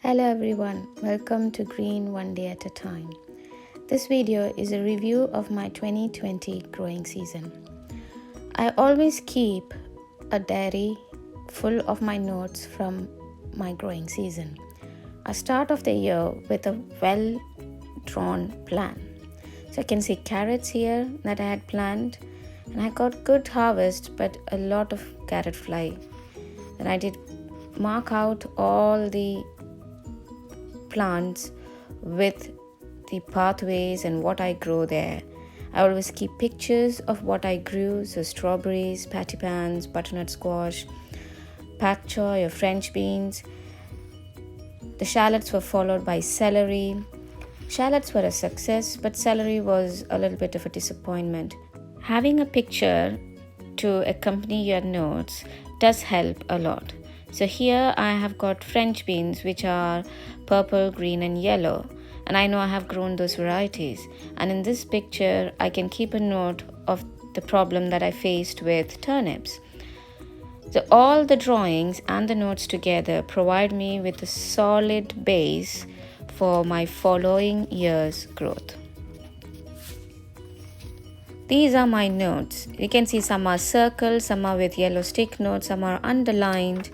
Hello everyone, welcome to Green One Day at a Time. This video is a review of my 2020 growing season. I always keep a diary full of my notes from my growing season. I start off the year with a well-drawn plan. So I can see carrots here that I had planned, and I got good harvest but a lot of carrot fly. Then I did mark out all the plants with the pathways and what I grow there. I always keep pictures of what I grew, so strawberries, patty pans, butternut squash, pak choy or French beans. The shallots were followed by celery. Shallots were a success, but celery was a little bit of a disappointment. Having a picture to accompany your notes does help a lot. So here I have got French beans, which are purple, green and yellow, and I know I have grown those varieties. And in this picture I can keep a note of the problem that I faced with turnips. So all the drawings and the notes together provide me with a solid base for my following year's growth. These are my notes. You can see some are circled, some are with yellow stick notes, some are underlined.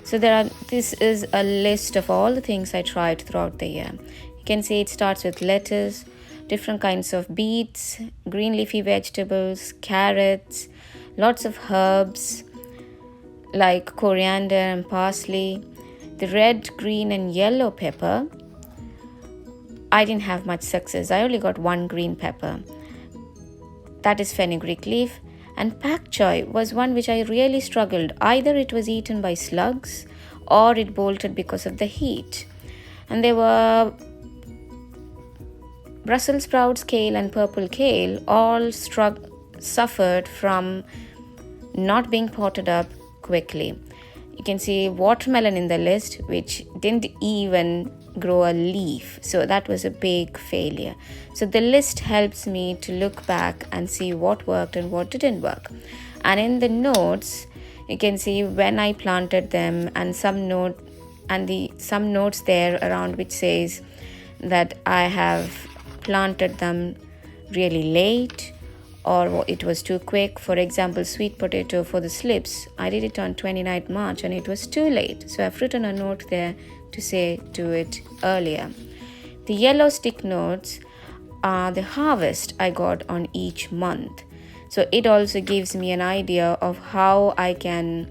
So this is a list of all the things I tried throughout the year. You can see it starts with lettuce, different kinds of beets, green leafy vegetables, carrots, lots of herbs like coriander and parsley, the red, green and yellow pepper. I didn't have much success. I only got one green pepper. That is fenugreek leaf. And pak choy was one which I really struggled. Either it was eaten by slugs or it bolted because of the heat. And there were Brussels sprouts, kale and purple kale all suffered from not being potted up quickly. You can see watermelon in the list, which didn't even grow a leaf, so that was a big failure. So the list helps me to look back and see what worked and what didn't work. And in the notes you can see when I planted them and some notes there around which says that I have planted them really late or it was too quick. For example, sweet potato for the slips, I did it on 29th March and it was too late, so I've written a note there to say do it earlier. The yellow stick notes are the harvest I got on each month, so it also gives me an idea of how I can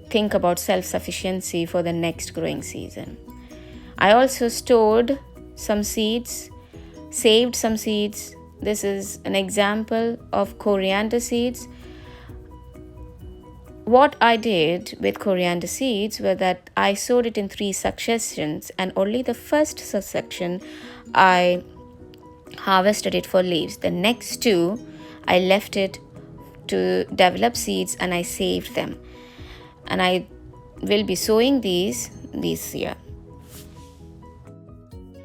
think about self-sufficiency for the next growing season. I also stored some seeds, saved some seeds. This is an example of coriander seeds. What I did with coriander seeds was that I sowed it in 3 successions, and only the first section I harvested it for leaves. The next 2 I left it to develop seeds and I saved them. And I will be sowing these this year.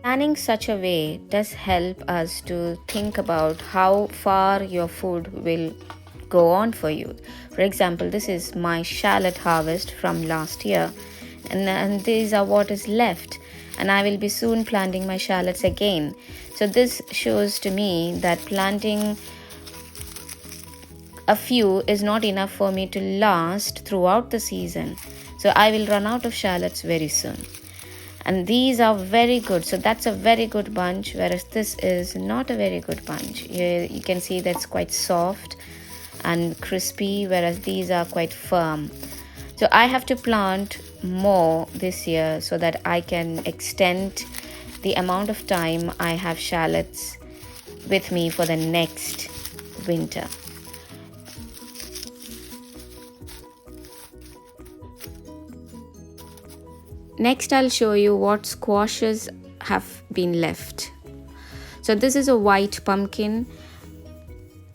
Planning such a way does help us to think about how far your food will go on for you. For example, this is my shallot harvest from last year, and these are what is left, and I will be soon planting my shallots again. So this shows to me that planting a few is not enough for me to last throughout the season. So I will run out of shallots very soon. And these are very good. So that's a very good bunch, whereas this is not a very good bunch. You can see that's quite soft and crispy, whereas these are quite firm. So I have to plant more this year so that I can extend the amount of time I have shallots with me for the next winter. Next, I'll show you what squashes have been left. So this is a white pumpkin.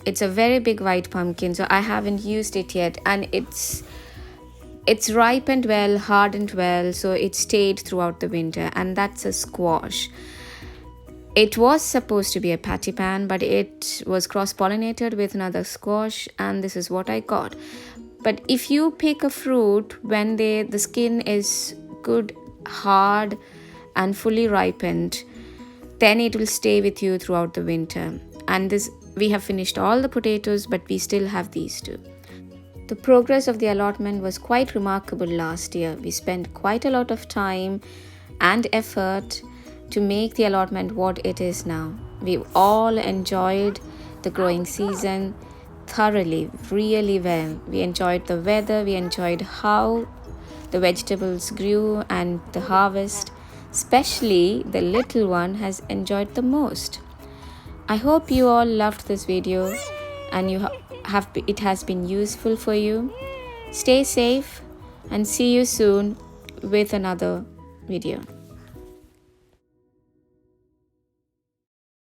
It's a very big white pumpkin, so I haven't used it yet, and it's ripened well, hardened well, so it stayed throughout the winter, and that's a squash. It was supposed to be a patty pan, but it was cross-pollinated with another squash, and this is what I got. But if you pick a fruit when the skin is good hard and fully ripened, then it will stay with you throughout the winter. And this, we have finished all the potatoes, but we still have these two. The progress of the allotment was quite remarkable last year. We spent quite a lot of time and effort to make the allotment what it is now. We all enjoyed the growing season thoroughly, really well. We enjoyed the weather, we enjoyed how the vegetables grew and the harvest. Especially the little one has enjoyed the most. I hope you all loved this video and it has been useful for you. Stay safe and see you soon with another video.